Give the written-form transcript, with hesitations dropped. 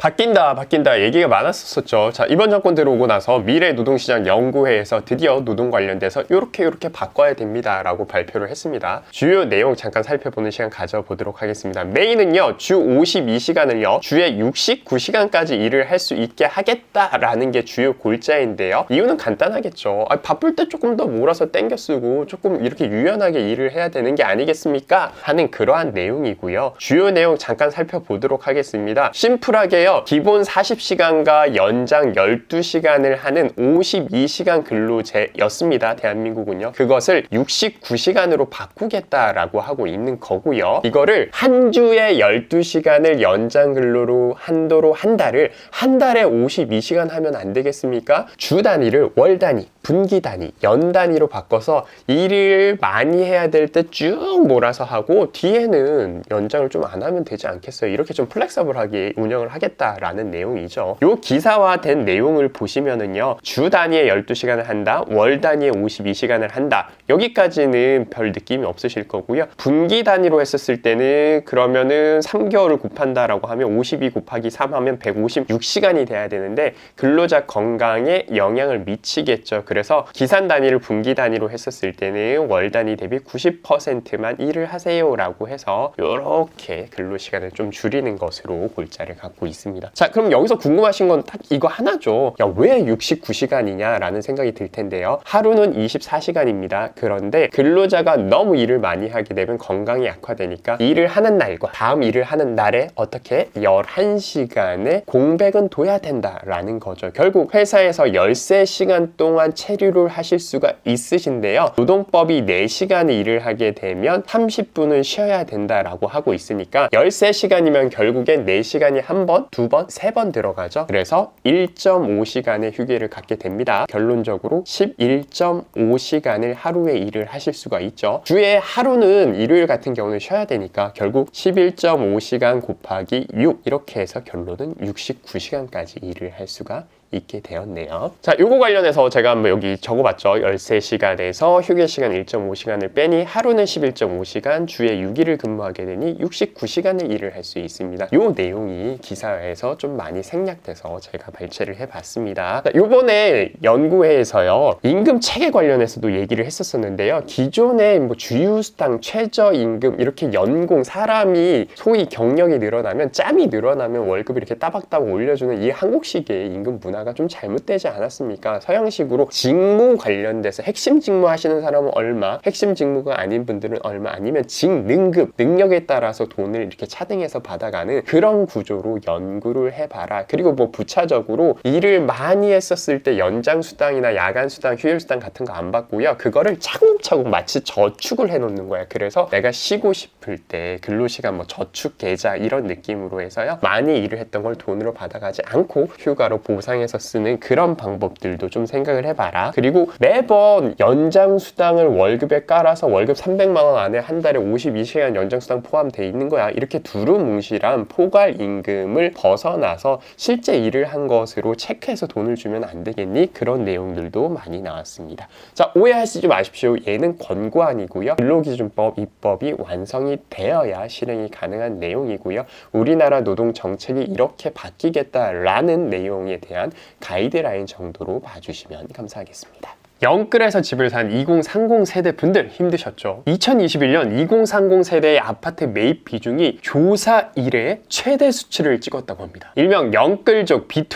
바뀐다 얘기가 많았었죠. 자, 이번 정권 들어오고 나서 미래 노동시장 연구회에서 드디어 노동 관련돼서 요렇게 바꿔야 됩니다 라고 발표를 했습니다. 주요 내용 잠깐 살펴보는 시간 가져보도록 하겠습니다. 메인은요, 주 52시간을요 주에 69시간까지 일을 할 수 있게 하겠다라는 게 주요 골자인데요. 이유는 간단하겠죠. 바쁠 때 조금 더 몰아서 땡겨 쓰고 조금 이렇게 유연하게 일을 해야 되는 게 아니겠습니까? 하는 그러한 내용이고요. 주요 내용 잠깐 살펴보도록 하겠습니다. 심플하게요, 기본 40시간과 연장 12시간을 하는 52시간 근로제였습니다. 대한민국은요. 그것을 69시간으로 바꾸겠다라고 하고 있는 거고요. 이거를 한 주에 12시간을 연장 근로로 한도로 한 달에 52시간 하면 안 되겠습니까? 주 단위를 월 단위, 분기 단위, 연 단위로 바꿔서 일을 많이 해야 될 때 쭉 몰아서 하고 뒤에는 연장을 좀 안 하면 되지 않겠어요? 이렇게 좀 플렉서블하게 운영을 하겠다라는 내용이죠. 요 기사화된 내용을 보시면은요, 주 단위에 12시간을 한다, 월 단위에 52시간을 한다, 여기까지는 별 느낌이 없으실 거고요. 분기 단위로 했었을 때는 그러면은 3개월을 곱한다라고 하면 52 곱하기 3 하면 156시간이 돼야 되는데 근로자 건강에 영향을 미치겠죠. 그래서 기산 단위를 분기 단위로 했었을 때는 월 단위 대비 90%만 일을 하세요 라고 해서 이렇게 근로시간을 좀 줄이는 것으로 골자를 갖고 있습니다. 자, 그럼 여기서 궁금하신 건 딱 이거 하나죠. 야, 왜 69시간이냐 라는 생각이 들 텐데요. 하루는 24시간입니다. 그런데 근로자가 너무 일을 많이 하게 되면 건강이 악화되니까 일을 하는 날과 다음 일을 하는 날에 어떻게 11시간의 공백은 둬야 된다라는 거죠. 결국 회사에서 13시간 동안 체류를 하실 수가 있으신데요. 노동법이 4시간 일을 하게 되면 30분은 쉬어야 된다라고 하고 있으니까 13시간이면 결국엔 4시간이 한 번, 두 번, 세 번 들어가죠. 그래서 1.5시간의 휴게를 갖게 됩니다. 결론적으로 11.5시간을 하루에 일을 하실 수가 있죠. 주에 하루는 일요일 같은 경우는 쉬어야 되니까 결국 11.5시간 곱하기 6 이렇게 해서 결론은 69시간까지 일을 할 수가 있게 되었네요. 자, 요거 관련해서 제가 한번 여기 적어봤죠. 13시간에서 휴게시간 1.5시간을 빼니 하루는 11.5시간, 주에 6일을 근무하게 되니 69시간을 일을 할 수 있습니다. 요 내용이 기사에서 좀 많이 생략돼서 제가 발췌를 해봤습니다. 자, 요번에 연구회에서요, 임금 체계 관련해서도 얘기를 했었는데요. 기존에 뭐 주휴수당, 최저임금, 이렇게 연공, 사람이 소위 경력이 늘어나면, 짬이 늘어나면 월급을 이렇게 따박따박 올려주는 이 한국식의 임금 문화가 좀 잘못되지 않았습니까? 서양식으로 직무 관련돼서 핵심 직무 하시는 사람은 얼마, 핵심 직무가 아닌 분들은 얼마, 아니면 직능급, 능력에 따라서 돈을 이렇게 차등해서 받아가는 그런 구조로 연구를 해봐라. 그리고 뭐 부차적으로 일을 많이 했었을 때 연장수당이나 야간수당, 휴일수당 같은 거 안 받고요. 그거를 차곡차곡 마치 저축을 해놓는 거야. 그래서 내가 쉬고 싶을 때 근로시간 뭐 저축 계좌 이런 느낌으로 해서요, 많이 일을 했던 걸 돈으로 받아가지 않고 휴가로 보상해서 쓰는 그런 방법들도 좀 생각을 해봐라. 그리고 매번 연장수당을 월급에 깔아서 월급 300만 원 안에 한 달에 52시간 연장수당 포함되어 있는 거야. 이렇게 두루뭉실한 포괄임금을 벗어나서 실제 일을 한 것으로 체크해서 돈을 주면 안 되겠니? 그런 내용들도 많이 나왔습니다. 자, 오해하시지 마십시오. 얘는 권고안이고요. 근로기준법 입법이 완성이 되어야 실행이 가능한 내용이고요. 우리나라 노동정책이 이렇게 바뀌겠다라는 내용에 대한 가이드라인 정도로 봐주시면 감사하겠습니다. 영끌에서 집을 산 2030 세대 분들 힘드셨죠? 2021년 2030 세대의 아파트 매입 비중이 조사 이래 최대 수치를 찍었다고 합니다. 일명 영끌족 B2